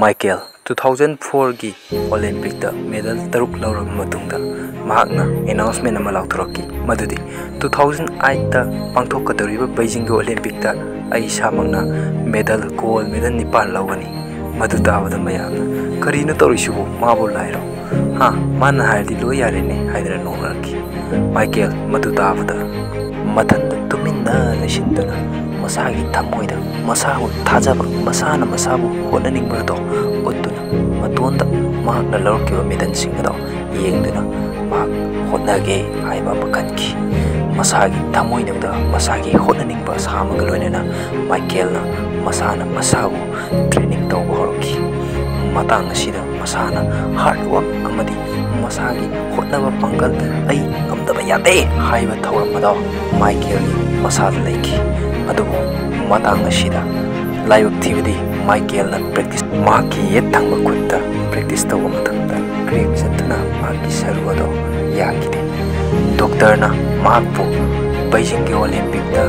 Michael 2004 Olympic medal taruk lauraba matungda mahakna announcement ama lauthoraki madudi 2008 da pangthokadoriba Beijing Olympic da ai samangna medal gold medal nipan lawani madu tabada mayamna karina torisubu mabu lairo ha mana haidi lo yarene haidra nonarki Michael madu tabada mathanda tuminna leshinduna masagi thamoida masahu thajaba masana masabu honaningba do ottuna matonda mahakna lawkiba medal singado yengduna mak hotnage haiba bakanki masagi thamoinada masagi honaningba samaga loinena Michael na masana masabu training tawba horoki matang asida masana hard work amadi masagi hotnaba pangal ai amdaba yade haiba thawramada Michael masada leiki adubu matang asida laibak thibadi Michael na practice maki yethangba khutta practice tawba matangda crack satna maki sarwado yakide doctor na makpu Beijing Olympic da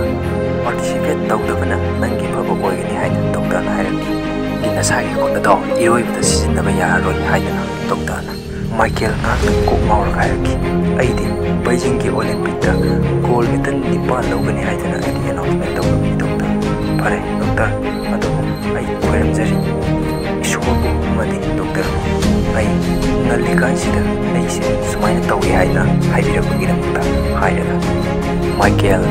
participate tawdabana nangi phaba oigani haina doctor na hairaki ina sagi khonna do iroibda sizinaba yaroi haina doctor na Michael na ko maur hairaki aidi Beijing Olympic da gold medal nipa lawgani haina aidi announcement tawbi doctor pare doctor adu ai koiramjari isubu madi doctor ai nalika sida ai se sumaina tawi haina haibirabagi namta haira Michael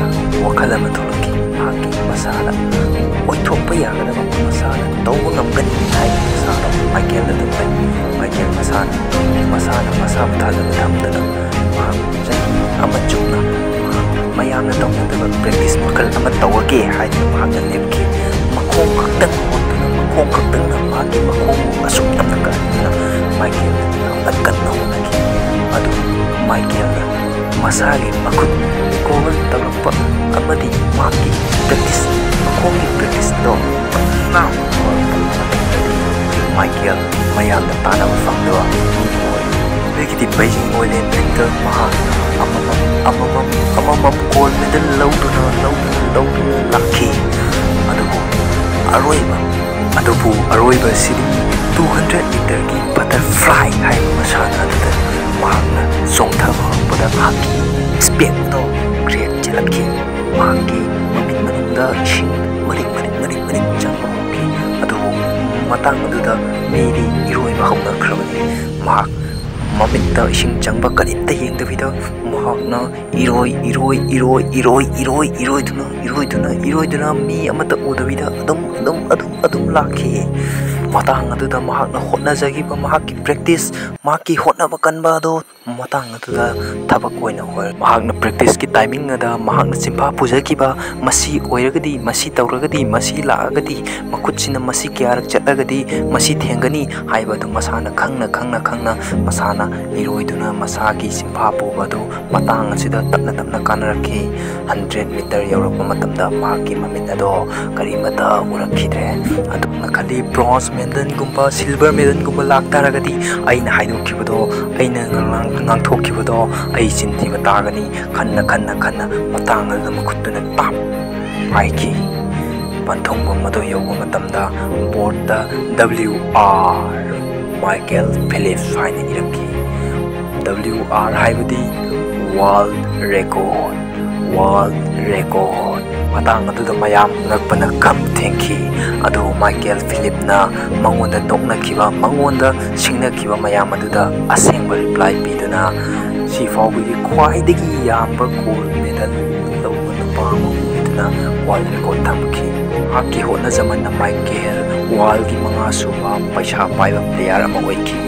wakala matulaki haki masala oithokpa yagadaba masala tawba ngamgani hai masala Michael na tumbai Michael masala masabu thadaba thamdana mahak amachuna mayamna tawdaba practice makal ama tawage hai mahakna lepki makhong khaktan na maki makhong asuk namna ka Michael atkan na honaki adu Michael na masagi makut kogal tabakpa amadi maki practice makhongi practice do na Michael mayamna tanaba fangdawa begiti Beijing Olympic da mahak amamam gold medal lawduna lakhi adubu aroiba sidi 200 meter ki butterfly hai masana da mahakna songthaba pada haki speed to create chalaki mahaki mamin manungda shin marik changba ki adubu matang aduda meri iroiba hawna khrabani mahak maminta ising changba kalimta yengdabida mahakna iroi mi amata udabida adum lakhi matang aduda mahakna hotna jagiba mahaki practice maki hotna bakanba do matang aduda thabak oina hor mahakna practice ki timing ada mahakna simpa pujakiba masi oiragadi masi tawragadi masi laagadi makutsina masi kyarak chatlagadi masi thengani haiba du masana khangna masana iroiduna masagi simpa pubadu matang asida tapna kanaraki 100 meter yaurapa matamda maki mamit ado karimata urakhidre aduna khali bronze medal gumba silver medal gumba laktaragadi aina haidokibado aina ngangthokibado ai chinti batagani khanna matang ada makhutuna tap aiki panthongba mado yoga matamda board da WR Michael Phelps haina iraki WR haibadi world record matang aduda mayam ngakpana kam thanki adu Michael Phelps na mangonda nokna kiba mangonda singna kiba mayam aduda asengba reply biduna si fawgi khwaidagi yamba gold medal lawna pamo biduna world record thamki haki hona zaman na Michael world gi manga suba paisa paiba player ama oiki